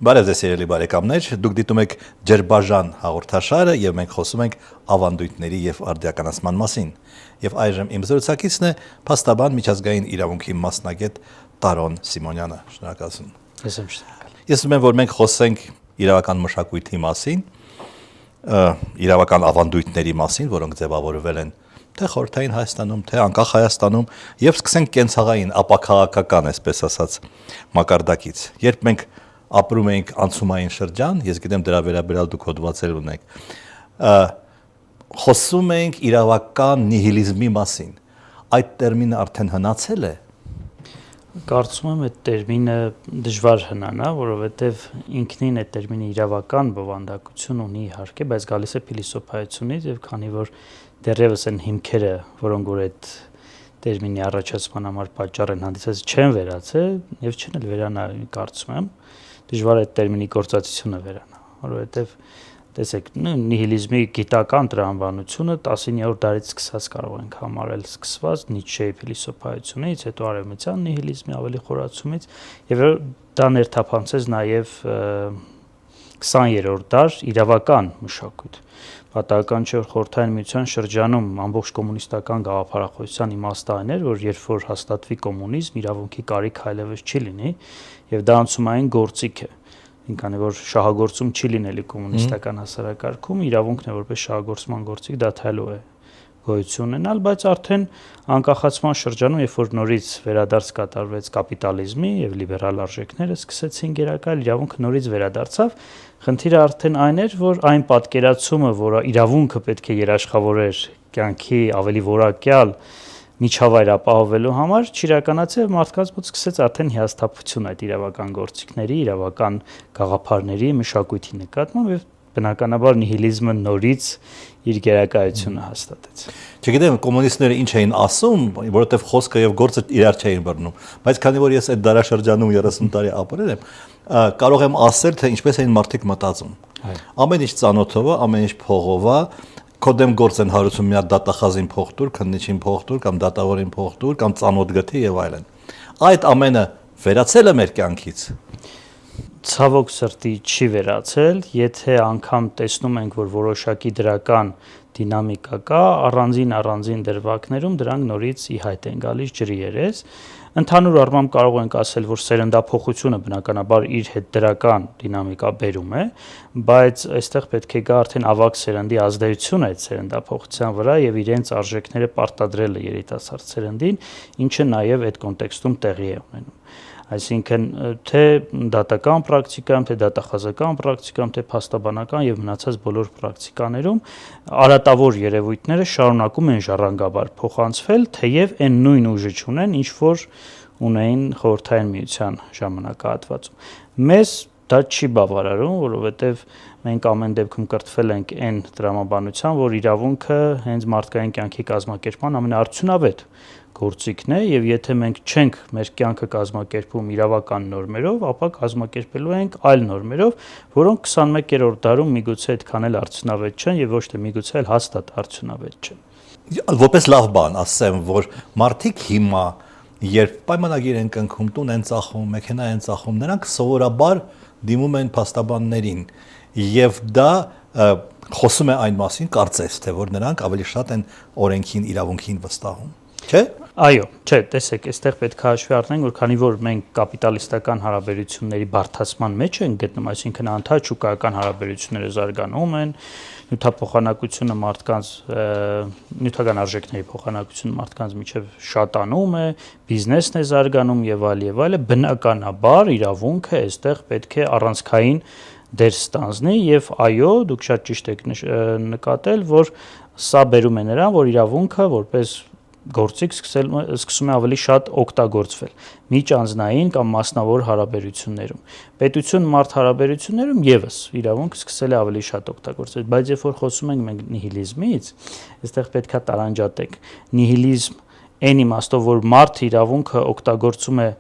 Բարև ձեզ սիրելի բարեկամներ, դուք դիտում եք Ջերբաժան հաղորդաշարը եւ մենք խոսում ենք ավանդույթների եւ արդիականացման մասին։ Եվ այժմ իմ զրուցակիցն է փաստաբան միջազգային իրավունքի մասնագետ Տարոն Սիմոնյանը։ Շնորհակալություն։ Ես եմ շնորհակալ։ Ես ուզում եմ, որ մենք խոսենք իրավական մշակույթի մասին, իրավական ավանդույթների մասին, որոնք ձևավորվել են թե խորհրդային Հայաստանում, թե անկախ Հայաստանում, եւ սկսենք կենցաղային, ապաքաղաքական, այսպես ասած, մակարդակից։ Երբ մենք ապրում ենք անցումային շրջան, ես գիտեմ դրա վերաբերյալ դուք հոդվածել ունեք, խոսում ենք իրավական նիհիլիզմի մասին, այդ տերմինը արդեն հնացել է։ Կարծում եմ այդ տերմինը դժվար հնանա, որովհետև ինքնին այդ տերմինը իրավական բովանդակություն ունի իհարկե, բայց գալիս է փիլիսոփայությունից եւ քանի որ դեռևս այն հիմքերը, որոնք որ այդ տերմինի առաջացման համար պատճառ են հանդիսած, չեն վերացել եւ չեն էլ վերանա, կարծում եմ, դժվար է այդ տերմինի գործածությունը վերանա, որովհետև տեսեք, նիհիլիզմի գիտական տրամաբանությունը 19-րդ դարից սկսած կարող ենք համարել, սկսված Նիցշեի փիլիսոփայությունից, հետո արևմտյան նիհիլիզմի ավելի խորացումից, եւ դա ներթափանցեց նաեւ 20-րդ դար իրավական մշակույթ։ Պատահական չէ, որ խորհրդային միության շրջանում ամբողջ կոմունիստական գաղափարախոսության իմաստը այն էր, որ երբ որ հաստատվի կոմունիզմ, իրավունքի կարիք այլևս չի լինի, եւ դա անցումային գործիք է։ Քանի որ շահագործում չի լինելի կոմունիստական հասարակարգում, իրավունքն է որպես շահագործման գործիք դադարելու է գոյություն ունենալ, բայց արդեն անկախացման շրջանում, երբ որ նորից վերադարձ կատարվեց կապիտալիզմի եւ լիբերալ արժեքները սկսեցին գերակայել, իրավունքը նորից վերադարձավ։ Խնդիրը արդեն այն էր, որ այն պատկերացումը, որ իրավունքը պետք է երաշխավորեր կյանքի ավելի որակյալ միջավայր ապահովելու համար չիրականացավ, մարդկանց մոտ սկսեց արդեն հիասթափություն այդ իրավական գործիքների, իրավական գաղափարների, մշակույթի նկատմամբ եւ բնականաբար նիհիլիզմը նորից իր գերակայությունը հաստատեց։ Չգիտեմ կոմունիստները ինչ էին ասում, որովհետև խոսքը եւ գործը իրար չէին բռնում, բայց քանի որ ես այդ դարաշրջանում 30 տարի ապրել եմ, կարող եմ ասել, թե ինչպես էին մարդիկ մտածում։ Ամեն ինչ ծանոթով է, ամեն ինչ փողով է, քո դեմ գործ են հարուցում մի հատ դատախազին փողտուր, քննիչին փողտուր կամ դատավորին փողտուր կամ ծանոթ գթի եւ այլն։ Այդ ամենը վերացել է մեր կյանքից։ Ցավոք սրտի չի վերացել, եթե անգամ տեսնում ենք, որ որոշակի դրական դինամիկա կա, առանձին դրվագներում դրանք նորից ի հայտ են գալիս ջրի երես։ Ընդհանուր առմամբ կարող ենք ասել, որ սերնդափոխությունը բնականաբար իր հետ դրական դինամիկա բերում է, բայց այստեղ պետք է գա արդեն ավագ սերնդի ազդեցությունը այդ սերնդափոխության վրա եւ իրենց արժեքները պարտադրելը երիտասարդ սերնդին, ինչը նաեւ այդ կոնտեքստում տեղի է ունենում։ Այսինքն թե դատական պրակտիկայում, թե դատախազական պրակտիկայում, թե փաստաբանական եւ մնացած բոլոր պրակտիկաներում արատավոր երևույթները շարունակում են ժառանգաբար փոխանցվել, թեև այն նույն ուժը չունեն, ինչ որ ունեին խորհրդային միության ժամանակահատվածում։ Մեզ դա չի բավարարում, որովհետև մենք ամեն դեպքում կրթվել ենք այն տրամաբանության, որ իրավունքը հենց մարդկային կյանքի կազմակերպման ամենաարդյունավետ գործիքն է եւ եթե մենք չենք մեր կյանքը կազմակերպում իրավական նորմերով, ապա կազմակերպելու ենք այլ նորմերով, որոնք 21-րդ դարում միգուցե այդքան էլ արդյունավետ չեն եւ ոչ թե միգուցե այլ հաստատ արդյունավետ չեն։ Որպես լավ բան ասեմ, որ մարդիկ հիմա երբ պայմանագիր են կնքում, տուն են ծախում, մեքենա են ծախում, նրանք սովորաբար դիմում են փաստաբաններին եւ դա խոսում է այն մասին, կարծես թե որ նրանք ավելի շատ են օրենքին, իրավունքին վստահում, չէ՞։ Այո, չէ, տեսեք, այստեղ պետք է հաշվի առնենք, որ քանի որ մենք կապիտալիստական հարաբերությունների բարդացման մեջ ենք գտնում, այսինքն անդադ շուկայական հարաբերությունները զարգանում են, նյութափոխանակությունը մարդկանց, նյութական արժեքների փոխանակությունը մարդկանց միջև շատանում է, բիզնեսն է զարգանում եւ այլ, բնականաբար իրավունքը այստեղ պետք է առանցքային դեր ստանձնի եւ այո, դուք շատ ճիշտ եք նկատել, որ սա բերում է նրան, որ իրավունքը որպես գործիք սկսում է ավելի շատ օգտագործվել միջանձնային կամ մասնավոր հարաբերություններում։ Պետություն-մարդ հարաբերություններում եւս իրավունքը սկսել է ավելի շատ օգտագործվել, բայց երբ որ խոսում ենք մենք նիհիլիզմից, այստեղ պետքա տարանջատենք։ Նիհիլիզմ այն իմաստով, որ մարդ իրավունքը օգտագործում է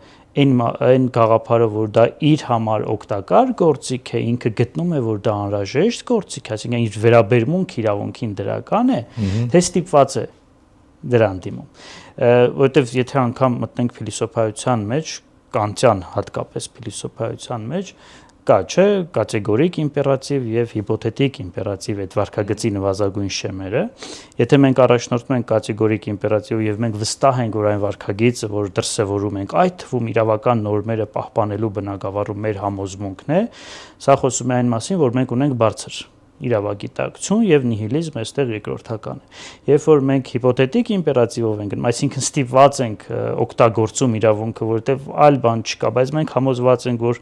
այն գաղափարը, որ դա իր համար օգտակար գործիք է, ինքը գտնում է, որ դա անհրաժեշտ գործիք է, այսինքն իր վերաբերմունք իրավունքին դրական է, թե ստիպված է դրան դիմում, որովհետև եթե անգամ մտնենք փիլիսոփայության մեջ, կանտյան հատկապես փիլիսոփայության մեջ, կա, չէ, կատեգորիկ իմպերատիվ եւ հիպոթետիկ իմպերատիվ այդ վարքագծի նվազագույն շեմերը։ Եթե մենք առաջնորդվում ենք կատեգորիկ իմպերատիվով եւ մենք վստահ ենք, որ այն վարքագիծը, որ դրսևորում ենք, այդ թվում իրավական նորմերը պահպանելու բնագավառում մեր համոզմունքն է, սա խոսում է այն մասին, որ մենք ունենք բարձր իրավագիտակցություն եւ նիհիլիզմ այստեղ երկրորդական է։ Երբ որ մենք հիպոթետիկ իմպերատիվով ենք գնում, այսինքն ստիպված ենք օգտագործում իրավունքը, որովհետեւ այլ բան չկա, բայց մենք համոզված ենք, որ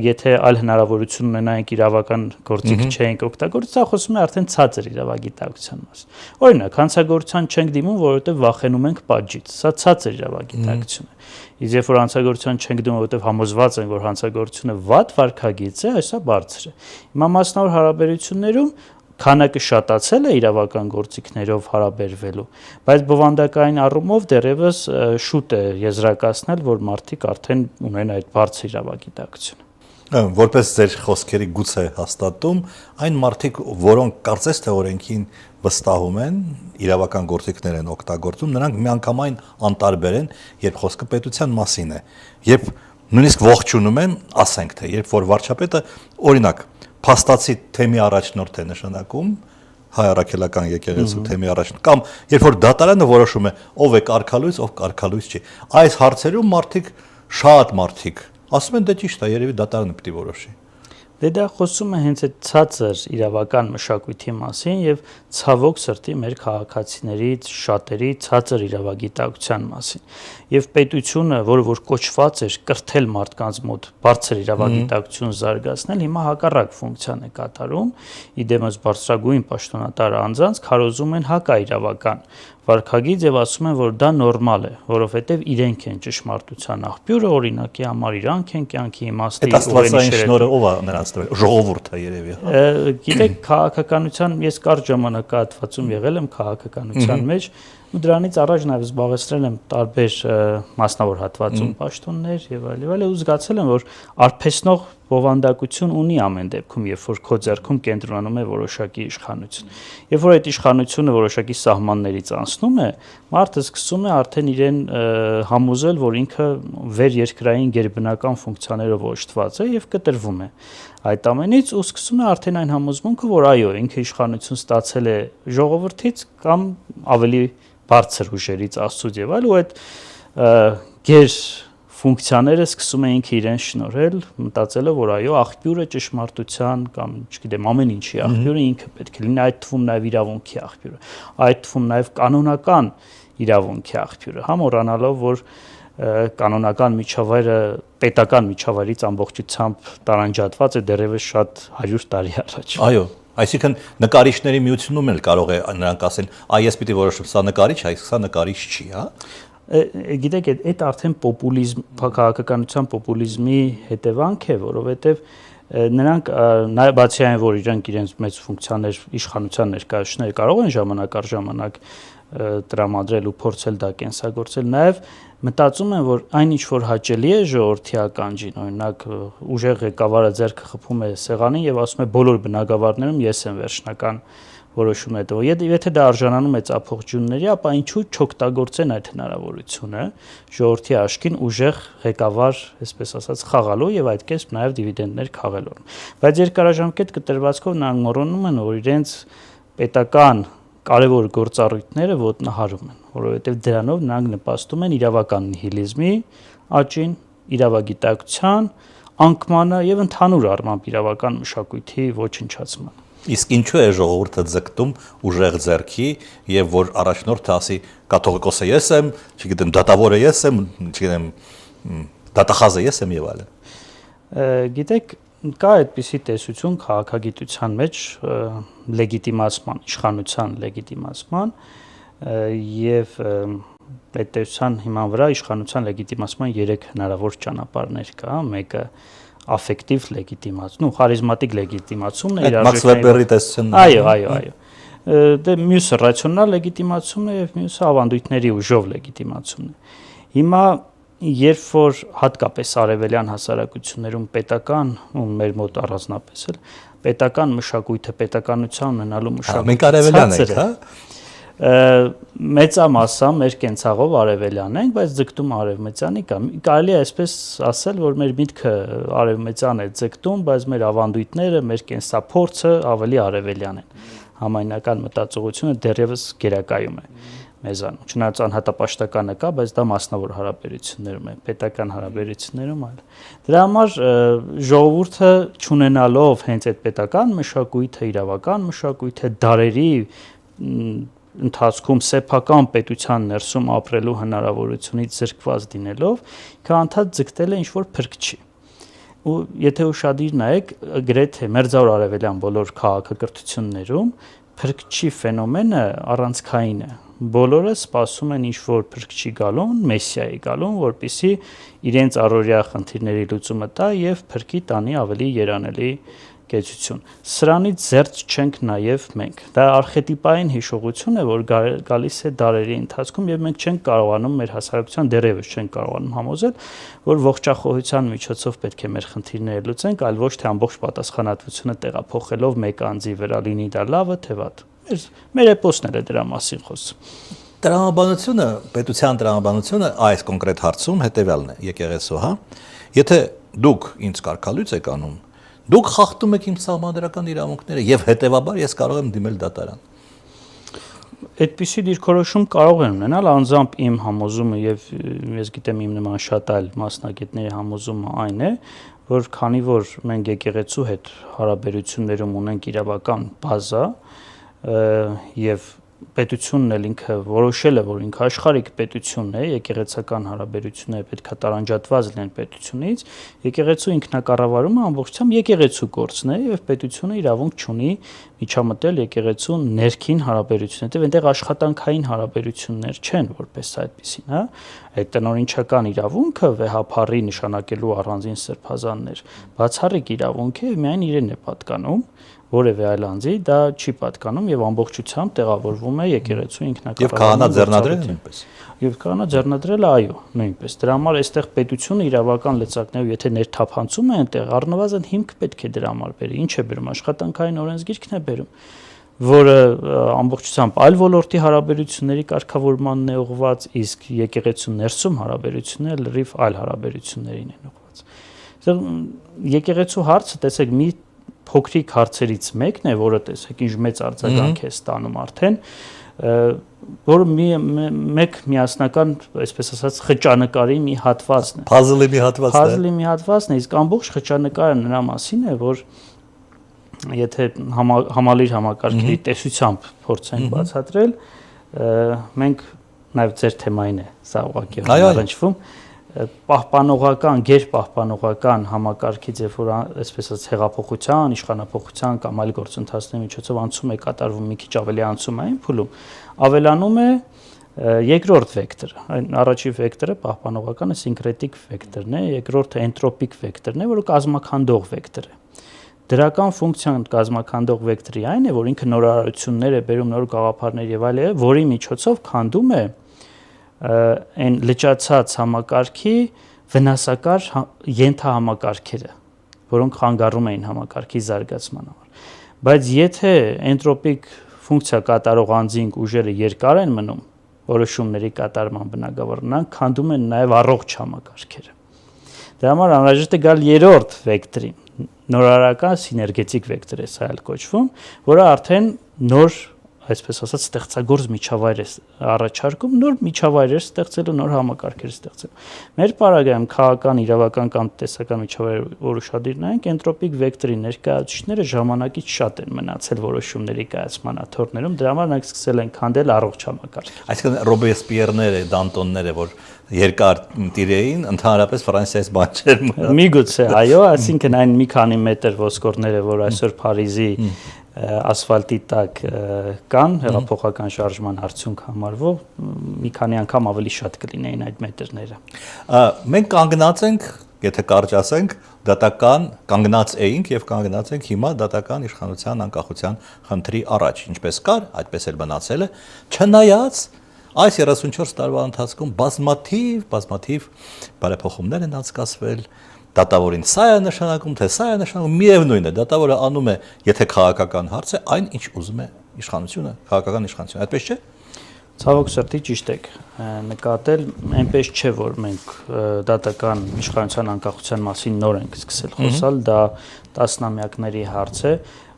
եթե այլ հնարավորություն ունենայինք իրավական գործիք չենք օգտագործում, սա խոսում է արդեն ցածր իրավագիտակցության մասին։ Օրինակ, հանցագործության չենք դիմում, որովհետեւ վախենում ենք պատժից։ Սա ցածր իրավագիտակցություն է։ Իսկ երբ որ հանցագործության չենք դիմում, որովհետեւ համոզված ենք, որ հանցագործությունը վատ վարքագիծ է, այսա բարձր է։ Հիմա մասնավոր հարաբերություններում քանակը շատացել է իրավական գործիքներով հարաբերվելու, բայց բովանդակային առումով դեռևս շուտ է եզրակացնել, որ մարդիկ արդեն ունեն այդ բարձր իրավագիտակցությունը։ Որպես ձեր խոսքերի գուցե հաստատում, այն մարդիկ, որոնք կարծես թե օրենքին վստահում են, իրավական գործիքներ են օգտագործում, նրանք միանգամայն անտարբեր են, երբ խոսքը պետության մասին է։ Երբ նույնիսկ ողջունում են, ասենք թե, երբ որ վարչապետը, օրինակ, փաստացի թեմի առաջնորդ է նշանակում, հայ առաքելական եկեղեցու թեմի առաջնորդ, կամ երբ որ դատարանը որոշում է, ով է կարգալույս, ով կարգալույս չի։ Այս հարցերում մարդիկ, շատ մարդիկ ասում են դե ճիշտ է, երևի դատարանը պիտի որոշի։ Դե դա խոսում է հենց այդ ցածր իրավական մշակույթի մասին եւ ցավոք սրտի մեր քաղաքացիներից շատերի ցածր իրավագիտակցության մասին։ Եվ պետությունը, որը որ կոչված էր կրթել մարդկանց մոտ բարձր իրավագիտակցություն զարգացնել, հիմա հակառակ ֆունկցիան է կատարում։ Իդեմս բարձրագույն պաշտոնատար անձանց քարոզում են հակաիրավական վարքագիծ եւ ասում են, որ դա նորմալ է, որովհետեւ իրենք են ճշմարտության աղբյուրը, օրինակի համար իրանք են կյանքի իմաստի ուղենիշերը։ Շնորհը ով է նրանց տվել, ժողովուրդը երևի։ Գիտեք, քաղաքականության ես կարճ ժամանակահատվածում եղել եմ քաղաքականության մեջ, ու դրանից առաջ նաև զբաղեցրել եմ տարբեր մասնավոր հատվածում պաշտոններ եւ այլ, ու զգացել եմ, որ արփեսնող բովանդակություն ունի ամեն դեպքում, երբ որ քո ձեռքում կենտրոնանում է որոշակի իշխանություն։ Երբ որ այդ իշխանությունը որոշակի սահմաններից անցնում է, մարդը սկսում է արդեն իրեն համոզել, որ ինքը վերերկրային գերբնական ֆունկցիաներով օժտված է եւ կտրվում է այդ ամենից ու սկսում է արդեն այն համոզմունքը, որ այո, ինքը իշխանություն ստացել է ժողովրդից կամ ավելի բարձր ուժերից Աստծուց եւ այլ, ու այդ գեր ֆունկցիաները սկսում են ինքը իրեն շնորհել, մտածելով, որ այո, աղբյուրը ճշմարտության կամ, չգիտեմ, ամեն ինչի աղբյուրը ինքը պետք է լինի, այդ թվում նաև իրավունքի աղբյուրը, այդ թվում նաև կանոնական իրավունքի աղբյուրը, համոռանալով, որ կանոնական միջավայրը պետական միջավայրից ամբողջությամբ տարանջատված է դեռևս շատ 100 տարի առաջ։ Այո, այսինքն նկարիչների միությունում էլ կարող է նրանք ասել, այս պիտի որոշում, սա նկարիչ է, սա նկարիչ չի, հա։ Գիտեք, այդ արդեն պոպուլիզմ, քաղաքականության պոպուլիզմի հետևանք է, որովհետև նրանք բացի այն, որ իրենց մեծ ֆունկցիաներ իշխանության ներկայացուցիչները կարող են ժամանակ առ ժամանակ տրամադրել ու փորձել դա կենսագործել, նաև մտածում են, որ այն ինչ որ հաճելի է ժողովրդի ականջին, օրինակ ուժեղ ղեկավարը ձեռքը խփում է սեղանին եւ ասում է բոլոր բնակավարներում ես եմ վերջնական որոշում է տվել։ Եթե դա արժանանում է ծափողջունների, ապա ինչու չօգտագործեն այդ հնարավորությունը ժողովրդի աշկին ուժեղ ղեկավար, այսպես ասած, խաղալու եւ այդպես նաեւ դիվիդենդներ քաղելու։ Բայց երկարաժամկետ կտրվածքով նրանք մոռանում են, որ իրենց պետական կարևոր գործառույթները ոտնահարում են, որովհետեւ դրանով նրանք նպաստում են իրավական նիհիլիզմի աճին, իրավագիտակցության անկմանը եւ ընդհանուր առմամբ իրավական մշակույթի ոչնչացմանը։ Իսկ ինչու է ժողովուրդը ձգտում ուժեղ ձեռքի եւ որ առաջնորդը ասի կաթողիկոսը ես եմ, չգիտեմ, դատավորը ես եմ, չգիտեմ, դատախազը ես եմ եւ այլն։ Գիտեք, կա այդպիսի տեսություն քաղաքագիտության մեջ լեգիտիմացման, իշխանության լեգիտիմացման եւ այդ տեսության հիման վրա իշխանության լեգիտիմացման 3 հնարավոր ճանապարհներ կա, մեկը աֆեկտիվ լեգիտիմացում, խարիզմատիկ լեգիտիմացումն է, Մաքս Վեբերի տեսությունն է։ Այո։ Դե մյուսը ռացիոնալ լեգիտիմացումն է եւ մյուսը ավանդույթների ուժով լեգիտիմացումն է։ Հիմա երբ որ հատկապես արևելյան հասարակություններում պետական ու մեր մոտ առանձնապես էլ պետական մշակույթը պետականության ունենալու մշակույթը մենք արևելյան ենք, հա։ մեծամասա մեր կենցաղով արևելյան ենք, բայց ձգտում արևմտյանի կա։ Կարելի է այսպես ասել, որ մեր միտքը արևմտյան է ձգտում, բայց մեր ավանդույթները, մեր կենսափորձը ավելի արևելյան են։ Համայնական մտածողությունը դեռևս գերակայում է մեզանում։ Չնայած անհատապաշտականը կա, բայց դա մասնավոր հարաբերություններում է, պետական հարաբերություններում այլ։ Դրա համար ժողովուրդը ճանենալով հենց այդ պետական մշակույթը, իրավական մշակույթը, դարերի ընթացքում սեփական պետության ներսում ապրելու հնարավորությունից զրկված դինելով, քանթած ձգտել է ինչ-որ փրկչի։ Ու եթե ուշադիր նայեք, գրեթե մերձավոր արևելյան բոլոր քաղաքակրթություններում փրկչի ֆենոմենը առանցքային է։ Բոլորը սպասում են ինչ-որ փրկչի գալուն, մեսիայի գալուն, որպեսզի իրենց առօրյա խնդիրների լուծումը տա եւ փրկի տանի ավելի երանելի կեցություն։ Սրանից զերծ չենք նաև մենք։ Դա արխետիպային հիշողություն է, որ գալիս է դարերի ընթացքում եւ մենք չենք կարողանում մեր հասարակության դեռևս չենք կարողանում համոզել, որ ողջախոհության միջոցով պետք է մեր խնդիրները լուծենք, այլ ոչ թե ամբողջ պատասխանատվությունը տեղափոխելով մեկ անձի վրա, լինի դա լավը, թե վատը։ Մեր էպոսն է դրա մասին խոսում։ Տրամաբանությունը, պետության տրամաբանությունը այս կոնկրետ հարցում հետեւյալն է, եկեղեցու, հա։ Եթե դուք ինձ կարգալույց եք անում, դուք խախտում եք իմ սահմանադրական իրավունքները եւ հետեւաբար ես կարող եմ դիմել դատարան։ Այդպիսի դիրքորոշում կարող են ունենալ անձամբ իմ համոզումը եւ ես գիտեմ իմ նման շատ այլ մասնագետների համոզումը այն է, որ քանի որ մենք եկեղեցու հետ հարաբերություններում ունենք իրավական բազա եւ պետությունն էլ ինքը որոշել է, որ ինքը աշխարհիկ պետություն է, եկեղեցական հարաբերությունները պետքա տարանջատված լինեն պետությունից, եկեղեցու ինքնակառավարումը ամբողջությամբ եկեղեցու գործն է եւ պետությունը իրավունք չունի միջամտել եկեղեցու ներքին հարաբերությունները, որտեղ այնտեղ աշխատանքային հարաբերություններ չեն որպես այդպեսին, հա, այդ տնօրինչական իրավունքը վեհափառի նշանակելու առանձին սրբազաններ, բացառիկ իրավունք է, միայն իրեն է պատկանում որևէ այլ անձի դա չի պատկանում եւ ամբողջությամբ տեղավորվում է եկեղեցու ինքնակառավարման։ Եվ քահանա ձեռնադրել նույնպես։ Եվ քահանա ձեռնադրել այո, նույնպես։ Դրա համար այստեղ պետությունը իրավական լծակներով եթե ներթափանցում է այնտեղ առնվազն հիմք պետք է դրա համար բերի։ Ինչ է բերում աշխատանքային օրենսգիրքն է բերում, որը ամբողջությամբ այլ ոլորտի հարաբերությունների կարգավորմանն է ուղղված, իսկ եկեղեցու ներսում հարաբերությունները լրիվ այլ հարաբերություններին են ուղղված։ Եկեղեցու հարցը, տեսեք, մի փոքրիկ հարցերից մեկն է, որը տեսեք ինչ մեծ արձագանք է ստանում արդեն, որը մեկ միասնական, այսպես ասած, խճանկարի մի հատվածն է։ Puzzle-ի մի հատվածն է։ Puzzle-ի մի հատվածն է, իսկ ամբողջ խճանկարը նրա մասին է, որ եթե համալիր համակարգերի տեսությամբ փորձենք բացատրել, մենք նաև ձեր թեմային է սա ուղղակի առնչվում պահպանողական, գերպահպանողական համակարգից, երբ որ այսպես ասած հեղափոխության, իշխանափոխության կամ այլ գործընթացների միջոցով անցում է կատարվում մի քիչ ավելի անցումային փուլում, ավելանում է երկրորդ վեկտորը, այն առաջի վեկտորը պահպանողականը սինկրետիկ վեկտորն է, երկրորդը էնտրոպիկ վեկտորն է, որը կազմաքանդող վեկտոր է։ Դրական ֆունկցիան կազմաքանդող վեկտորի այն է, որ ինքը նորարարություններ է բերում, նոր գաղափարներ եւ այլն, որի միջոցով քանդում է այն լճացած համակարգի վնասակար ենթահամակարգերը, որոնք խանգարում էին համակարգի զարգացման համար։ Բայց եթե էնտրոպիկ ֆունկցիա կատարող անձինք ուժերը երկար են մնում որոշումների կատարման բնագավառում, նրանք քանդում են նաև առողջ համակարգերը։ Դրա համար անհրաժեշտ է գալ երրորդ վեկտորին, նորարարական սիներգետիկ վեկտոր է սա էլ կոչվում, որը արդեն նոր այսպես ասած ստեղծագործ միջավայր է առաջարկում, նոր միջավայրեր ստեղծելու, նոր համակարգեր ստեղծելու։ Մեր պարագայում քաղաքական, իրավական կամ տնտեսական միջավայրը որ ուշադիր նայենք, էնտրոպիկ վեկտորի ներկայացուցիչները ժամանակից շատ են մնացել որոշումների կայացման աթոռներում, դրա համար նրանք սկսել են քանդել առողջ համակարգ։ Այսինքն Ռոբեսպիերները, Դանտոնները, որ երկար տիրեին, ընդհանրապես Ֆրանսիայից բան չէր մնալ։ Միգուցե, այո, այսինքն այն մի քանի մետր ոսկորները, որ այսօր Փարիզի ասֆալտի տակ կան հեղափոխական շարժման արդյունք համարվող մի քանի անգամ ավելի շատ կլինեին այդ մետրները։ Մենք կանգնած ենք, եթե կարճ ասենք, դատական կանգնած էինք եւ կանգնած ենք հիմա դատական իշխանության անկախության խնդրի առաջ, ինչպես կար, այդպես էլ մնացել է, չնայած այս 34 տարվա ընթացքում բազմաթիվ բարեփոխումներ են անցկացվել, դատավորին սա է նշանակում, թե սա է նշանակում, միևնույն է, դատավորը անում է, եթե քաղաքական հարց է, այն ինչ ուզում է իշխանությունը, քաղաքական իշխանությունը, այդպես չէ։ Ցավոք սրտի ճիշտ եք նկատել, այնպես չէ, որ մենք դատական իշխանության անկախության մասին նոր ենք սկսել խոսալ, դա տասնամյակների հարց է։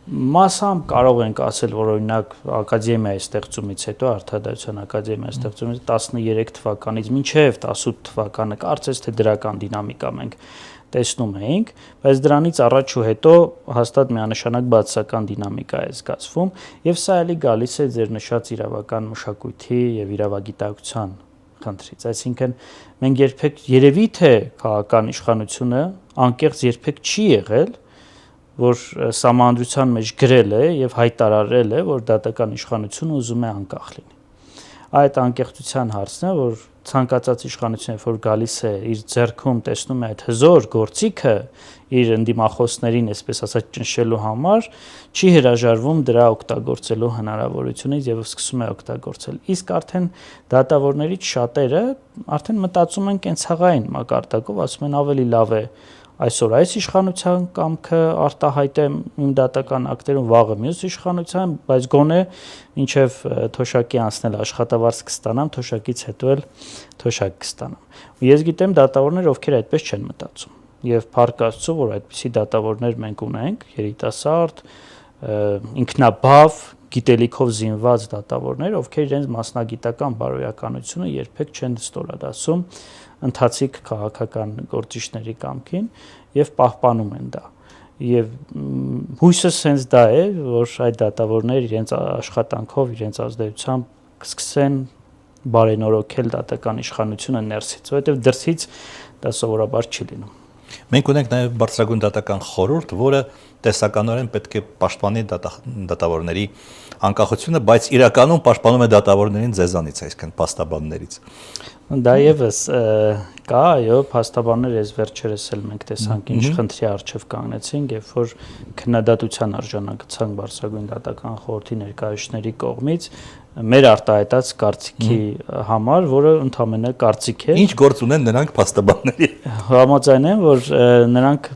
Մասամբ կարող ենք ասել, որ օրինակ ակադեմիայի ստեղծումից հետո, Արդարադատության ակադեմիայի ստեղծումից 13 թվականից մինչև 18 թվականը կարծես թե դրական դինամիկա մենք տեսնում էինք, բայց դրանից առաջ ու հետո հաստատ միանշանակ բացասական դինամիկա է զգացվում, եւ սա էլի գալիս է ձեր նշած իրավական մշակույթի եւ իրավագիտակցության խնդրից, այսինքն մենք երբեք երևի թե քաղաքական իշխանությունը անկեղծ երբեք չի եղել, որ սահմանադրության մեջ գրել է եւ հայտարարել է, որ դատական իշխանությունը ուզում է անկախ լինի։ Այդ անկեղծության հարցն է, որ ցանկացած իշխանություն, երբ որ գալիս է իր ձեռքում տեսնում է այդ հզոր գործիքը իր ընդդիմախոսներին, այսպես ասած, ճնշելու համար, չի հրաժարվում դրա օգտագործելու հնարավորությունից եւ սկսում է օգտագործել։ Իսկ արդեն դատավորներից շատերը արդեն մտածում են կենցաղային մակարդակով, ասում են ավելի լավ է այսօր այս իշխանության կամքը արտահայտեմ իմ դատական ակտերում, վաղը մյուս իշխանության, բայց գոնե մինչև թոշակի անցնել աշխատավարձ կստանամ, թոշակից հետո էլ թոշակ կստանամ։ Ես գիտեմ դատավորներ, ովքեր այդպես չեն մտածում։ Եվ փառք Աստծո, որ այդպիսի դատավորներ մենք ունենք, երիտասարդ, ինքնաբավ, գիտելիքով զինված դատավորներ, ովքեր իրենց մասնագիտական բարոյականությունը երբեք չեն ստորադասում ընթացիկ քաղաքական գործիչների կամքին եւ պահպանում են դա։ Եվ հույսս հենց դա է, որ այդ դատավորները իրենց աշխատանքով, իրենց ազդեցությամբ կսկսեն բարենորոգել դատական իշխանությունը ներսից, որովհետեւ դրսից դա սովորաբար չի լինում։ Մենք ունենք նաև բարձրագույն դատական խորհուրդ, որը տեսականորեն պետք է պաշտպանի դատավորների անկախությունը, բայց իրականում պաշտպանում է դատավորներին ձեզանից, այսինքն փաստաբաններից։ Դա եւս կա, այո, փաստաբաններ ես վերջերս էլ մենք տեսանք ինչ խնդրի առջև կանգնեցինք, երբ որ քննադատության արժանացան բարձրագույն դատական խորհրդի ներկայացուցիչների կողմից մեր արտահայտած կարծիքի համար, որը ընդհանրապես կարծիք է։ Ինչ գործ ունեն նրանք փաստաբանների։ Համաձայն եմ, որ նրանք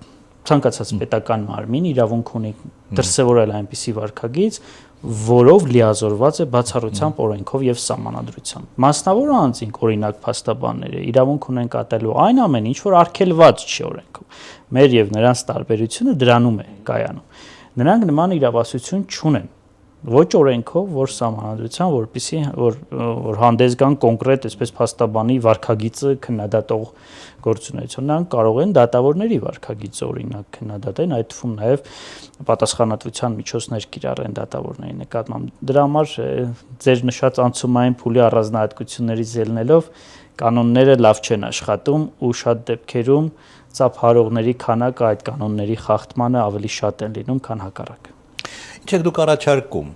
ցանկացած պետական մարմին իրավունք ունի դրսևորել այնպիսի վարքագիծ, որով լիազորված է բացառությամբ օրենքով եւ սահմանադրությամբ։ Մասնավոր անձինք, օրինակ փաստաբանները, իրավունք ունեն կատարելու այն ամեն ինչ, որ արգելված չի օրենքով։ Մեր եւ նրանց տարբերությունը դրանում է կայանում։ Նրանք նման իրավասություն չունեն։ Ոչ օրենքով, ոչ սահմանադրությամբ, որպեսզի որ հանդես գան կոնկրետ այսպես փաստաբանի վարքագիծը քննադատող գործունեություն, նրանք կարող են դատավորների վարքագիծը օրինակ քննադատեն, այդ թվում նաև պատասխանատվության միջոցներ կիրառեն դատավորների նկատմամբ։ Դրա համար ձեր նշած անցումային փուլի առանձնահատկություններից ելնելով կանոնները լավ չեն աշխատում ու շատ դեպքերում ծափարողների քանակը այդ կանոնների խախտմանը ավելի շատ են լինում, քան հակառակը։ Ինչ եք դուք առաջարկում,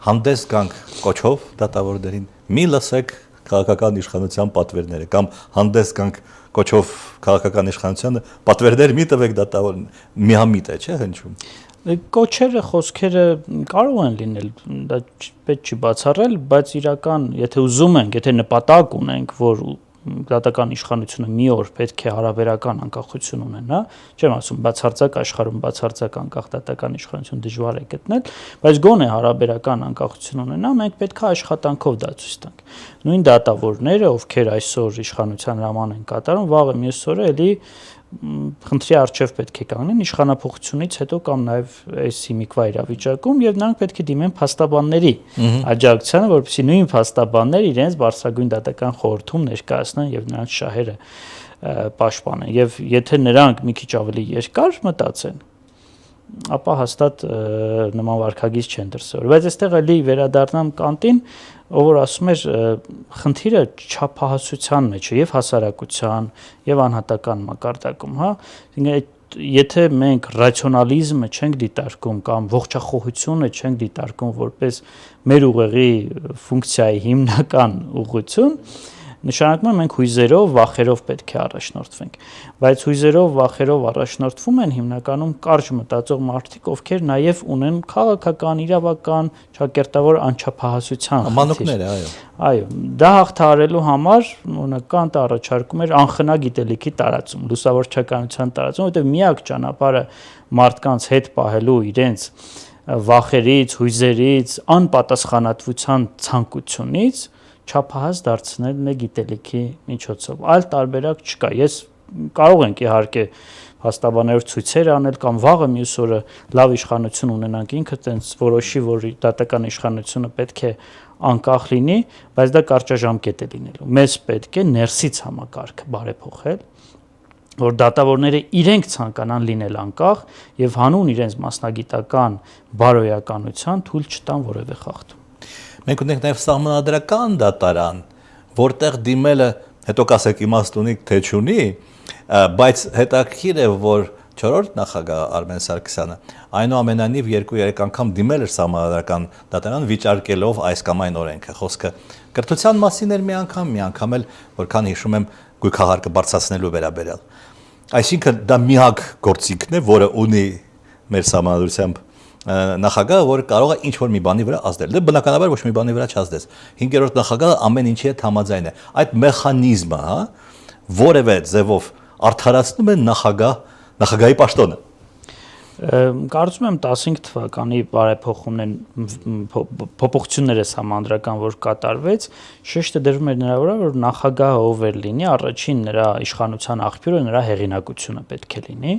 հանդես գանք կոչով դատավորներին, մի լսեք քաղաքական իշխանության պատվերները կամ հանդես գանք կոչով քաղաքական իշխանությանը պատվերներ մի տվեք դատավորին, միամիտ է, չէ՞ հնչում։ Կոչերը, խոսքերը կարող են լինել, դա պետք չի բացառել, բայց իրական, եթե ուզում ենք, եթե նպատակ ունենք, որ դատական իշխանությունը մի օր պետք է հարաբերական անկախություն ունենա, չեմ ասում բացարձակ աշխարհում բացարձակ անկախ դատական իշխանություն դժվար է գտնել, բայց գոնե հարաբերական անկախություն ունենա, մենք պետք է աշխատանքով դա ցույց տանք։ Նույն դատավորները, ովքեր այսօր իշխանության հրաման են կատարում, վաղը մյուս օրը էլի խնդրի առջև պետք է կանգնեն իշխանապողությունից հետո կամ նաև այս հիմիկվա իրավիճակում եւ նրանք պետք է դիմեն փաստաբանների աջակցությանը, որպեսզի նույն փաստաբաններ իրենց բարձրագույն դատական խորհրդում ներկայացնեն եւ նրանց շահերը պաշտպանեն։ Եվ եթե նրանք մի քիչ ավելի երկար մտածեն, ապա հաստատ նման վարքագիծ չեն դրսևորել։ Բայց այստեղ էլի վերադառնամ կանտին, ով որ ասում էր խնդիրը չափահասության մեջ է եւ հասարակության եւ անհատական մակարդակում, հա, եթե մենք ռացիոնալիզմը չենք դիտարկում կամ ողջախոհությունը չենք դիտարկում որպես մեր ուղեղի ֆունկցիայի հիմնական ուղղություն, նշանակում է մենք հույզերով, վախերով պետք է առաջնորդվենք, բայց հույզերով, վախերով առաջնորդվում են հիմնականում կարճ մտածող մարդիկ, ովքեր նաև ունեն քաղաքական, իրավական, ճակերտավոր անչափահասության մանուկները, այո։ Այո, դա հաղթահարելու համար օրինակ Կանտը առաջարկում էր անխնա գիտելիքի տարածում, լուսավորչականության տարածում, որտեղ միակ ճանապարհը մարդկանց հետ պահելու իրենց վախերից, հույզերից, անպատասխանատվության ցանկությունից չափահաս դարձնելն է գիտելիքի միջոցով։ Այլ տարբերակ չկա։ Ես կարող ենք իհարկե հաստաբաներով ցույցեր անել կամ վաղը մյուս օրը լավ իշխանություն ունենանք, ինքը տենց որոշի, որ դատական իշխանությունը պետք է անկախ լինի, բայց դա կարճաժամկետ է լինելու։ Մեզ պետք է ներսից համակարգը բարեփոխել, որ դատավորները իրենք ցանկանան լինել անկախ եւ հանուն իրենց մասնագիտական բարոյականության թույլ չտան որևէ խախտում։ Մենք ունենք նաև սահմանադրական դատարան, որտեղ դիմելը, հետո կասեք իմաստ ունի թե չունի, բայց հետաքրքիր է, որ 4-րդ նախագահ Արմեն Սարգսյանը այնուամենայնիվ 2-3 անգամ դիմել էր սահմանադրական դատարան վիճարկելով այս կամ այն օրենքը։ Խոսքը կրթության մասին էր մի անգամ էլ, որքան հիշում եմ, գույքահարկը բարձրացնելու վերաբերյալ։ Այսինքն դա միակ գործիքն է, որը ունի մեր սահմանադրությամբ նախագահը, որը կարող է ինչ-որ մի բանի վրա ազդել։ Դե բնականաբար ոչ մի բանի վրա չազդեց։ 5-րդ նախագահը ամեն ինչի հետ համաձայն է։ Այդ մեխանիզմը, որևէ ձևով արդարացնում է նախագահի պաշտոնը։ Կարծում եմ 15 թվականի փոփոխությունները սահմանադրական որ կատարվեց, շեշտը դրվում էր նրա վրա, որ նախագահը ով էր լինի, առաջին նրա իշխանության աղբյուրը նրա հեղինակությունը պետք է լինի,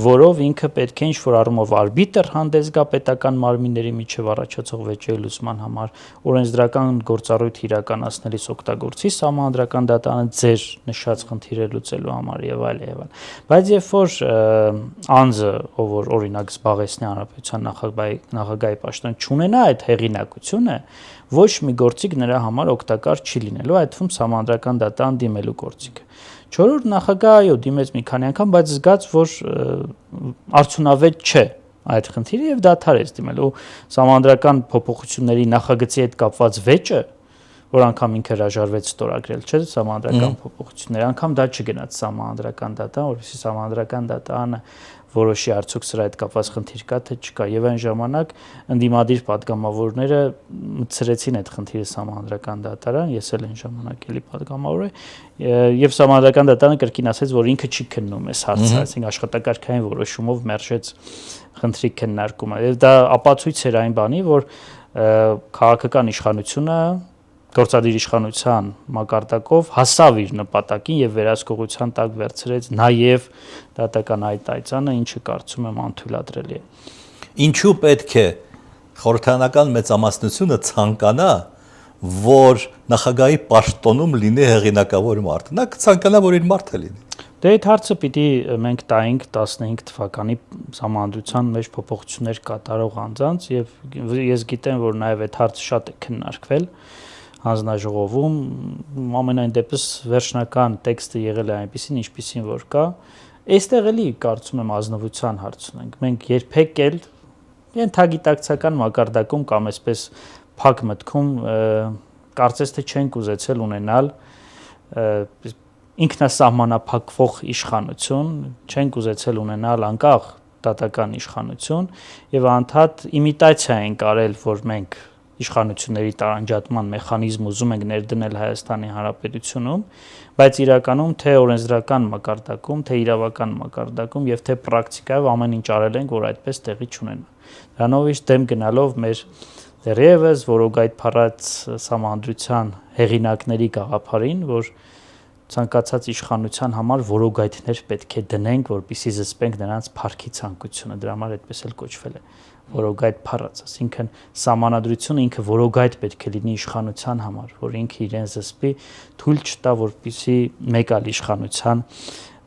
որով ինքը պետք է ինչ-որ առումով արբիտր հանդես գա պետական մարմինների միջև առաջացող վեճերի լուծման համար, օրենսդրական գործառույթ իրականացնելիս օգտագործի սահմանադրական դատարանը ձեր նշած խնդիրը լուծելու համար եւ այլ եւ այլ։ Բայց երբ որ անձը որ օրինակ զբաղեցնի հանրապետության նախագահի պաշտոն չունենա այդ հեղինակությունը, ոչ մի գործիք նրա համար օգտակար չի լինելու, այդ թվում սահմանադրական դատարան դիմելու գործիքը։ 4-րդ նախագահը այո դիմեց մի քանի անգամ, բայց զգաց, որ արդյունավետ չէ այդ խնդիրը եւ դադարեց դիմել։ Ու սահմանադրական փոփոխությունների նախագծի հետ կապված վեճը, որ անգամ ինքը հրաժարվեց ստորագրել, չէ՞, սահմանադրական փոփոխություններ, անգամ դա չգնաց սահմանադրական դատարան, որովհետեւ սահմանադրական դատարանը որոշի արդյոք սրա հետ կապված խնդիր կա թե չկա եւ այն ժամանակ ընդդիմադիր պատգամավորները մտցրեցին այդ խնդիրը սահմանադրական դատարան, ես էլ այն ժամանակ էլի պատգամավոր եմ եւ սահմանադրական դատարանը կրկին ասեց, որ ինքը չի քննում այս հարցը, այսինքն աշխատակարգային որոշումով մերժեց խնդրի քննարկումը եւ դա ապացույց էր այն բանի, որ քաղաքական իշխանությունը գործադիր իշխանության մակարդակով հասավ իր նպատակին եւ վերահսկողության տակ վերցրեց նաեւ դատական այտայծանը, ինչը կարծում եմ անթույլատրելի է։ Ինչու պետք է խորհրդարանական մեծամասնությունը ցանկանա, որ նախագահի պաշտոնում լինի հեղինակավոր մարդ։ Նա կցանկանա, որ իր մարդը լինի։ Դե այդ հարցը պիտի մենք տայինք 15 թվականի սահմանադրության մեջ փոփոխություններ կատարող անձանց եւ ես գիտեմ, որ նաեւ այդ հարցը շատ է քննարկվել հանձնաժողովում, ամենայն դեպս վերջնական տեքստը եղել է այնպեսին, ինչպեսին որ կա։ Այստեղ էլի կարծում եմ ազնվության հարց ունենք։ Մենք երբեք էլ ենթագիտակցական մակարդակում կամ այսպես փակ մտքում կարծես թե չենք ուզեցել ունենալ ինքնասահմանափակվող իշխանություն, չենք ուզեցել ունենալ անկախ դատական իշխանություն եւ անդադ իմիտացիա ենք արել, որ մենք իշխանությունների տարանջատման մեխանիզմ ուզում ենք ներդնել Հայաստանի Հանրապետությունում, բայց իրականում թե օրենսդրական մակարդակում, թե իրավական մակարդակում եւ թե պրակտիկայով ամեն ինչ արել ենք, որ այդպես տեղի չունենա։ Դրանով իշ դեմ գնալով մեր դեռևս որոգայթ փառած սահմանադրության հեղինակների գաղափարին, որ ցանկացած իշխանության համար որոգայթներ պետք է դնենք, որպեսզի զսպենք նրանց փառքի ցանկությունը, դրա համար այդպես էլ կոչվել է որոգայթ փառած, այսինքն սահմանադրությունը ինքը որոգայթ պետք է լինի իշխանության համար, որ ինքը իրեն զսպի, թույլ չտա, որպեսզի մեկ այլ իշխանության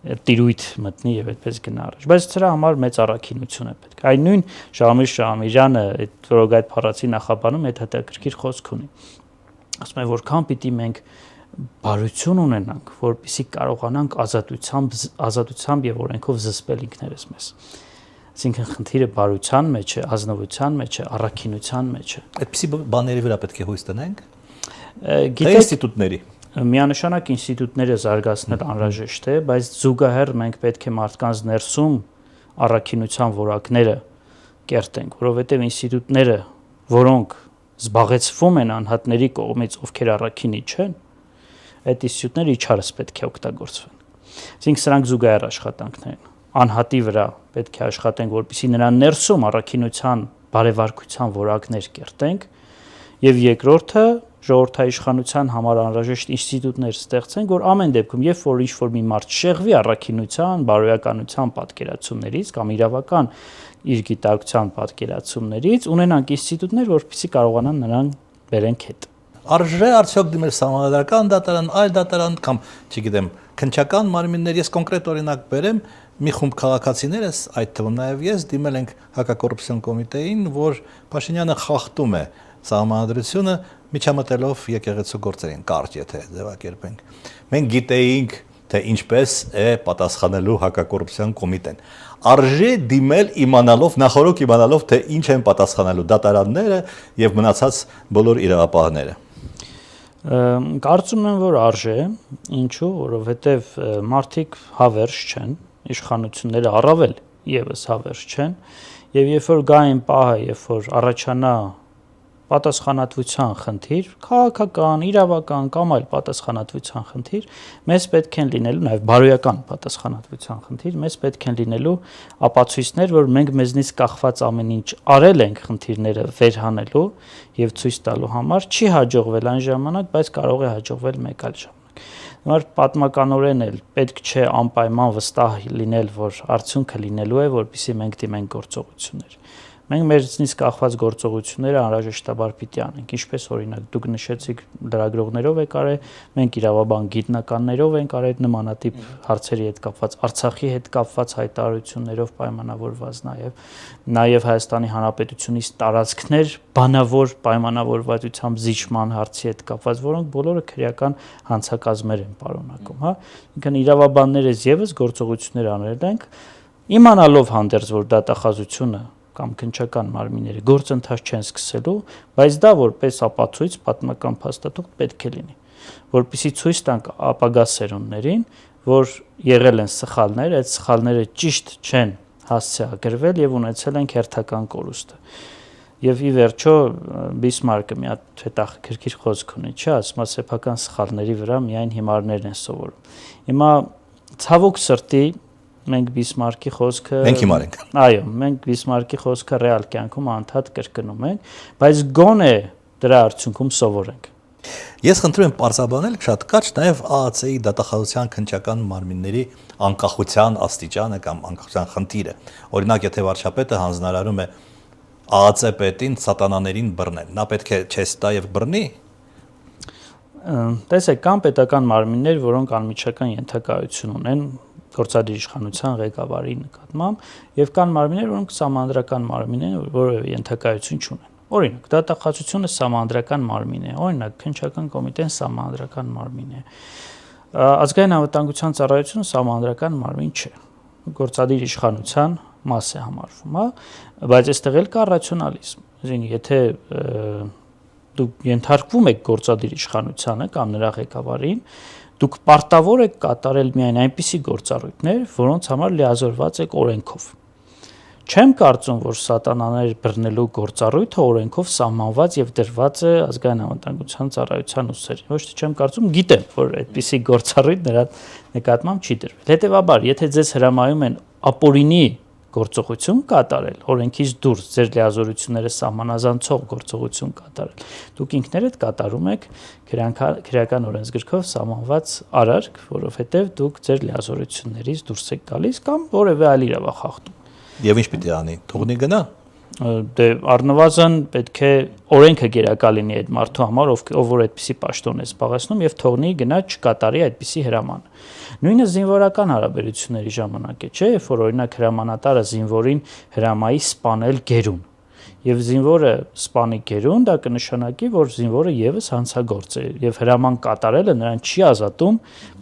տիրույթ մտնի եւ այդպես գնա առաջ։ Բայց դրա համար մեծ առաքինություն է պետք։ Այն նույն Շահամիր Շահամիրյանը այդ որոգայթ փառածի նախաբանում այդ հետաքրքիր խոսք ունի։ Ասում է, որքան պիտի մենք բարություն ունենանք, որպեսզի կարողանանք ազատությամբ եւ օրենքով զսպել ինքներս մեզ։ Այսինքն խնդիրը բարության մեջ է, ազնվության մեջ է, առաքինության մեջ է։ Այդպիսի բաների վրա պետք է հույս տնենք։ Գիտեք, ինստիտուտների միանշանակ ինստիտուտները զարգացնել անհրաժեշտ է, բայց զուգահեռ մենք պետք է մարդկանց ներսում առաքինության որակները կերտենք, որովհետեւ ինստիտուտները, որոնք զբաղեցվում են անհատների կողմից, ովքեր առաքինի չեն, այդ ինստիտուտները իջարս պետք է օգտագործվեն։ Այսինքն սրանք զուգահեռ աշխատանքներ են։ Անհատի վրա պետք է աշխատենք, որպեսզի նրան ներսում առաքինության բարեվարկության որակներ կերտենք, եւ երկրորդը ժողովրդաիշխանության համար անհրաժեշտ ինստիտուտներ ստեղծենք, որ ամեն դեպքում, երբ որ ինչ-որ մի մարդ շեղվի առաքինության, բարոյականության պատկերացումներից կամ իրավական իր գիտակցության պատկերացումներից, ունենանք ինստիտուտներ, որպեսզի կարողանան նրան բերենք հետ։ Արժե արդյոք դիմել սահմանադրական դատարան, այլ դատարան կամ, չգիտեմ, քննչական մարմիններ, ես կոնկրետ օրինակ բերեմ, մի խումբ քաղաքացիներս, այդ թվում նաև ես, դիմել ենք հակակոռուպցիոն կոմիտեին, որ Փաշինյանը խախտում է սահմանադրությունը միջամտելով եկեղեցու գործերին, կարճ եթե ձևակերպենք։ Մենք գիտեինք, թե ինչպես է պատասխանելու հակակոռուպցիոն կոմիտեն։ Արժե դիմել նախորոք իմանալով, թե ինչ են պատասխանելու դատարանները եւ մնացած բոլոր իրավապահները։ Կարծում եմ, որ արժե, ինչու, որովհետեւ մարդիկ հավերժ չեն, իշխանությունները առավել եւս հավերժ չեն, եւ երբ որ գա այն պահը, երբ որ առաջանա պատասխանատվության խնդիր, քաղաքական, իրավական կամ այլ պատասխանատվության խնդիր, մեզ պետք են լինելու նաև բարոյական պատասխանատվության խնդիր, մեզ պետք են լինելու ապացույցներ, որ մենք մեզնից կախված ամեն ինչ արել ենք խնդիրները վերհանելու եւ ցույց տալու համար, չի հաջողվել այն ժամանակ, բայց կարող է հաջողվել մեկ այլ ժամանակ։ Հիմա պատմականորեն էլ պետք չէ անպայման վստահ լինել, որ արդյունքը լինելու է, որպեսզի մենք դիմենք գործողություններ։ Մենք մեզնից կախված գործողությունները անհրաժեշտաբար պիտի անենք, ինչպես օրինակ դուք նշեցիք լրագրողներով եք արել, մենք իրավաբան գիտնականներով ենք արել նմանատիպ հարցերի հետ կապված, Արցախի հետ կապված հայտարարություններով պայմանավորված նաև Հայաստանի Հանրապետությունից տարածքներ բանավոր պայմանավորվածությամբ զիջման հարցի հետ կապված, որոնք բոլորը քրեական հանցակազմեր են պարունակում, հա։ Ինքն իրավաբաններս եւս գործողություններ անել ենք, իմանալով հանդերձ որ դատախազությունը կամ քննչական մարմինները գործընթաց չեն սկսելու, բայց դա որպես ապացույց պատմական փաստաթուղթ պետք է լինի, որպեսզի ցույց տանք ապագա սերունդներին, որ եղել են սխալներ, այդ սխալները ճիշտ չեն հասցեագրվել եւ ունեցել են հերթական կորուստը։ Եվ ի վերջո Բիսմարկը մի հատ հետաքրքիր խոսք ունի, չէ՞, ասում է սեփական սխալների վրա միայն հիմարներն են սովորում։ Հիմա ցավոք սրտի մենք Բիսմարկի խոսքը մենք հիմար ենք։ Այո, մենք Բիսմարկի խոսքը ռեալ կյանքում անդադ կրկնում ենք, բայց գոնե դրա արդյունքում սովորենք։ Ես խնդրում եմ պարզաբանել շատ կարճ նաև ԱԱՑ-ի դատախազության քննչական մարմինների անկախության աստիճանը կամ անկախության խնդիրը։ Օրինակ, եթե վարչապետը հանձնարարում է ԱԱՑ պետին սատանաներին բռնել, նա պետք է չեստա եւ բռնի։ Տեսեք, կան պետական մարմիններ, որոնք անմիջական ենթակայություն ունեն գործադիր իշխանության ղեկավարի նկատմամբ եւ կան մարմիններ, որոնք սահմանադրական մարմին են, որովհետեւ ենթակայություն չունեն։ Օրինակ, դատախազությունը սահմանադրական մարմին է, օրինակ, քննչական կոմիտեն սահմանադրական մարմին է։ Ազգային անվտանգության ծառայությունը սահմանադրական մարմին չէ։ Գործադիր իշխանության մաս է համարվում, հա, բայց այստեղ էլ կա ռացիոնալիզմ։ Այսինքն, եթե դուք ենթարկվում եք գործադիր իշխանությանը կամ նրա ղեկավարին, դուք պարտավոր եք կատարել միայն այնպիսի գործառույթներ, որոնց համար լիազորված եք օրենքով։ Չեմ կարծում, որ սատանաներ բռնելու գործառույթը օրենքով սահմանված եւ դրված է ազգային անվտանգության ծառայության ուսերին։ Ոչ թե չեմ կարծում, գիտեմ, որ այդպիսի գործառույթ նրա նկատմամբ չի դրվել։ Հետևաբար, եթե ձեզ հրամայում են ապօրինի գործողություն կատարել, օրենքից դուրս ձեր լիազորությունները սահմանազանցող գործողություն կատարել, դուք ինքներդ կատարում եք քրեական օրենսգրքով սահմանված արարք, որովհետև դուք ձեր լիազորություններից դուրս եք գալիս կամ որևէ այլ իրավախախտում։ Եվ ինչ պիտի անի, թողնի գնա։ Դե առնվազն պետք է օրենքը գերակա լինի այդ մարդու համար, ով որ այդպիսի պաշտոն է զբաղեցնում եւ թողնի գնա չկատարի այդպիսի հրաման։ Նույնը զինվորական հարաբերությունների ժամանակ է, չէ՞, երբ որ օրինակ հրամանատարը զինվորին հրամայի սպանել գերուն։ Եվ զինվորը սպանի գերուն, դա կնշանակի, որ զինվորը եւս հանցագործ է եւ հրաման կատարելը նրան չի ազատում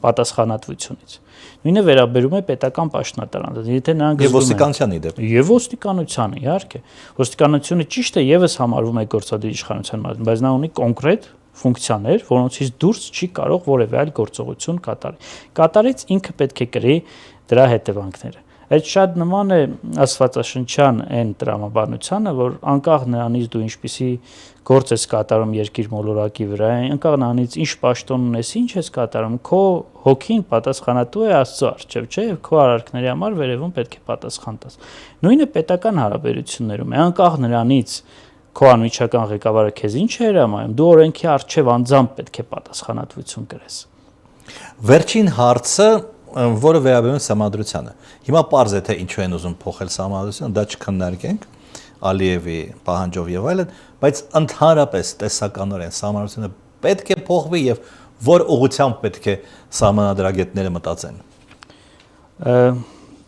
պատասխանատվությունից։ Նույնը վերաբերում է պետական պաշտոնատարան, եթե նրանք եւ ոստիկանությանի դեպ։ Եվ ոստիկանությանը, իհարկե։ Ոստիկանությունը ճիշտ է եւս համարվում է գործադիր իշխանության մարմին, բայց նա ունի կոնկրետ ֆունկցիաներ, որոնցից դուրս չի կարող որևէ այլ գործողություն կատարել։ Կատարից ինքը պետք է կրի դրա հետևանքները։ Այդ շատ նման է աստվածաշնչյան այն տրամաբանությանը, որ անկախ նրանից դու ինչպիսի գործ ես կատարում երկիր մոլորակի վրա, անկախ նրանից ինչ պաշտոն ունես, ինչ ես կատարում, քո հոգին պատասխանատու է Աստծո առջև, չէ՞, եւ քո արարքների համար վերևում պետք է պատասխան տաս։ Նույնը պետական հարաբերություններում է, անկախ նրանից քո անմիջական ղեկավարը քեզ ինչ է հրամայում, դու օրենքի առջև անձամբ պետք է պատասխանատվություն կրես։ Վերջին հարցը, որը վերաբերում է սահմանադրությանը։ Հիմա պարզ է թե ինչու են ուզում փոխել սահմանադրությունը, դա չքննարկենք Ալիևի պահանջով եւ այլն, բայց ընդհանրապես տեսականորեն սահմանադրությունը պետք է փոխվի եւ որ ուղղությամբ պետք է սահմանադրագետները մտածեն։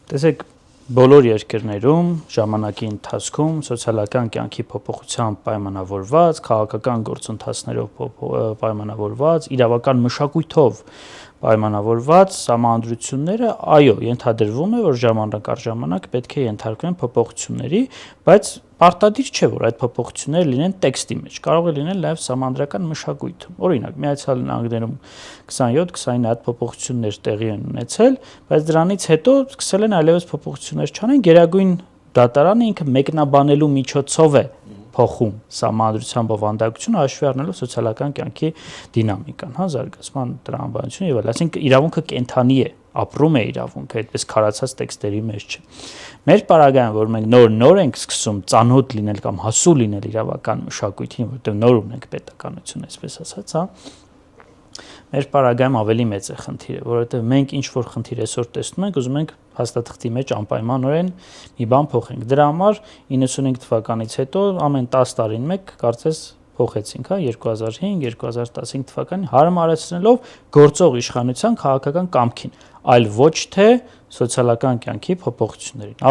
Տեսեք, բոլոր երկրներում ժամանակի ընթացքում սոցիալական կյանքի փոփոխությամբ պայմանավորված, քաղաքական գործընթացներով պայմանավորված, իրավական մշակույթով պայմանավորված սահմանադրությունները, այո, ենթադրվում է, որ ժամանակ առ ժամանակ պետք է ենթարկվեն փոփոխությունների, բայց պարտադիր չէ, որ այդ փոփոխությունները լինեն տեքստի մեջ, կարող է լինել նաև սահմանադրական մշակույթում։ Օրինակ, Միացյալ Նահանգներում 27-29 հատ փոփոխություններ տեղի են ունեցել, բայց դրանից հետո սկսել են այլևս փոփոխություններ չանեն, Գերագույն դատարանը ինքը մեկնաբանելու միջոցով է փոխում սահմանադրության բովանդակությունը հաշվի առնելով սոցիալական կյանքի դինամիկան, զարգացման տրամաբանությունը եւ այլն, այսինքն իրավունքը կենթանի է, ապրում է իրավունքը, այդպես քարացած տեքստերի մեջ չէ։ Մեր պարագայում, որ մենք նոր ենք սկսում ծանոթ լինել կամ հասու լինել իրավական մշակույթին, որտեղ նոր ունենք պետականություն, այսպես ասած, մեր պարագայում ավելի մեծ է խնդիրը, որովհետև մենք ինչ որ խնդիր այսօր տեսնում ենք, ուզում ենք հաստատղթի մեջ անպայմանորեն մի բան փոխենք։ Դրա համար 95 թվականից հետո ամեն 10 տարին մեկ կարծես փոխեցինք, 2005-2015 թվականին հարմարեցնելով գործող իշխանության քաղաքական կամքին, այլ ոչ թե սոցիալական կյանքի փոփոխություններին։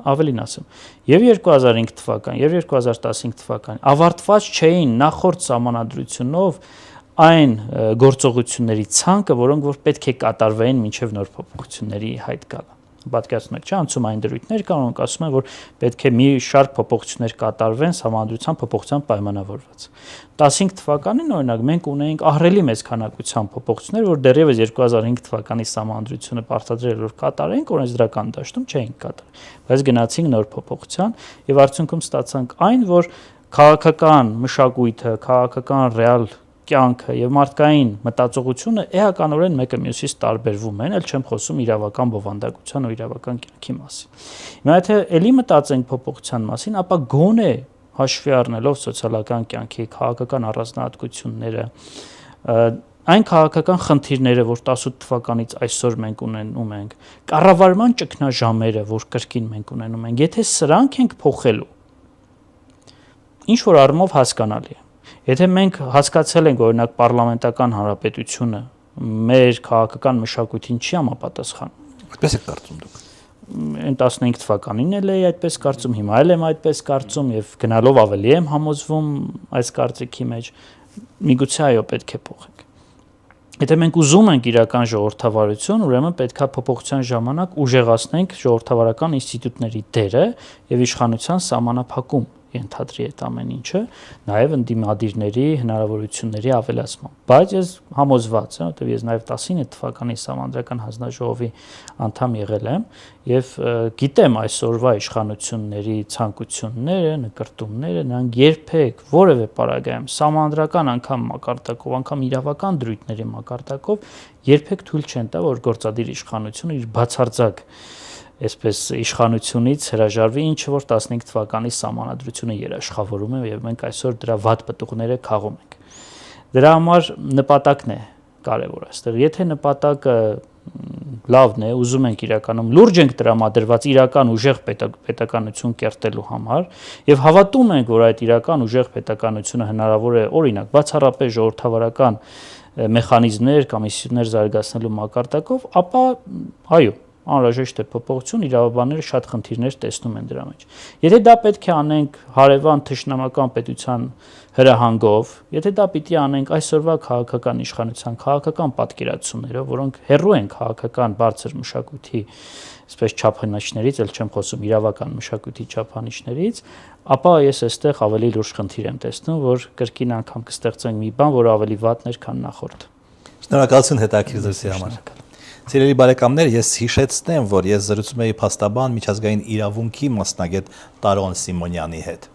Ավելին ասեմ, եւ 2005 թվական, եւ 2015 թվականին ավարտված չէին նախորդ սահմանադրությունով այն գործողությունների ցանկը, որոնք որ պետք է կատարվեին մինչև նոր փոփոխությունների հայտ գալը։ Պատկերացնում եք, չէ՞, անցումային դրույթներ կան, որոնք ասում են, որ պետք է մի շարք փոփոխություններ կատարվեն սահմանադրության փոփոխության պայմանավորված։ 15 թվականին օրինակ մենք ունեինք ահռելի մեծ քանակությամբ փոփոխություններ, որ դեռևս 2005 թվականի սահմանադրությունը պարտադրել որ կատարենք, օրենսդրական դաշտում չէին կատարել, բայց գնացինք նոր փոփոխության եւ արդյունքում ստացանք այն, որ քաղաքական մշակույթը, քաղաքական ռեալ կյանքը եւ մարդկային մտածողությունը էականորեն մեկը մյուսից տարբերվում են, ել չեմ խոսում իրավական բովանդակության ու իրավական կյանքի մասին։ Հիմա եթե ելի մտածենք փոփոխության մասին, ապա գոնե հաշվի առնելով սոցիալական կյանքի քաղաքական առանձնահատկությունները, այն քաղաքական խնդիրները, որ 18 թվականից այսօր մենք ունենում ենք, կառավարման ճգնաժամերը, որ կրկին մենք ունենում ենք, եթե սրանք ենք փոխելու, ինչ որ առումով հասկանալի է։ Եթե մենք հասկացել ենք, օրինակ պարլամենտական հանրապետությունը մեր քաղաքական մշակույթին չի համապատասխանում։ Այդպես եք կարծում դուք։ Այն 15 թվականին էլ էի այդպես կարծում, հիմա էլ եմ այդպես կարծում եւ գնալով ավելի եմ համոզվում այս կարծիքի մեջ։ Միգուցե այո, պետք է փոխենք։ Եթե մենք ուզում ենք իրական ժողովրդավարություն, ուրեմն պետքա փոփոխության ժամանակ ուժեղացնենք ժողովրդավարական ինստիտուտների դերը եւ իշխանության սահմանափակում ենթադրի այդ ամեն ինչը, նաև ընդդիմադիրների հնարավորությունների ավելացման։ Բայց ես համոզված եմ, որտեղ ես նաև 19 թվականի Սահմանադրական հանձնաժողովի անդամ եղել եմ եւ գիտեմ այսօրվա իշխանությունների ցանկությունները, նկարտումները, նրանք երբեք որևէ պարագայում սահմանադրական անգամ մակարդակով, անգամ իրավական դրույթների մակարդակով երբեք թույլ չեն տա, որ գործադիր իշխանությունը իր բացարձակ այսպես իշխանությունից հրաժարվի, ինչը որ 15 թվականի սահմանադրությունը երաշխավորում է եւ մենք այսօր դրա վատ պտուղները քաղում ենք։ Դրա համար նպատակն է կարևոր այստեղ։ Եթե նպատակը լավն է, ուզում ենք իրականում լուրջ ենք տրամադրված իրական ուժեղ պետականություն կերտելու համար եւ հավատում ենք, որ այդ իրական ուժեղ պետականությունը հնարավոր է օրինակ բացառապես ժողովրդավարական մեխանիզմներ կամ ինստիտուտներ զարգացնելու մակարդակով, ապա այո, անհրաժեշտ է փոփոխություն, իրավաբանները շատ խնդիրներ տեսնում են դրա մեջ։ Եթե դա պետք է անենք հարևան թշնամական պետության հրահանգով, եթե դա պիտի անենք այսօրվա քաղաքական իշխանության քաղաքական պատկերացումներով, որոնք հեռու են քաղաքական բարձր մշակույթի, այսպես չափանիշներից, ել չեմ խոսում իրավական մշակույթի չափանիշներից, ապա ես այստեղ ավելի լուրջ խնդիր եմ տեսնում, որ կրկին անգամ կստեղծենք մի բան, որը ավելի վատն էր, քան նախորդը։ Շնորհակալություն հետաքրքիր զրույցի համար։ Սիրելի բարեկամներ, ես հիշեցնեմ, որ ես զրուցում էի փաստաբան միջազգային իրավունքի մասնագետ Տարոն Սիմոնյանի հետ։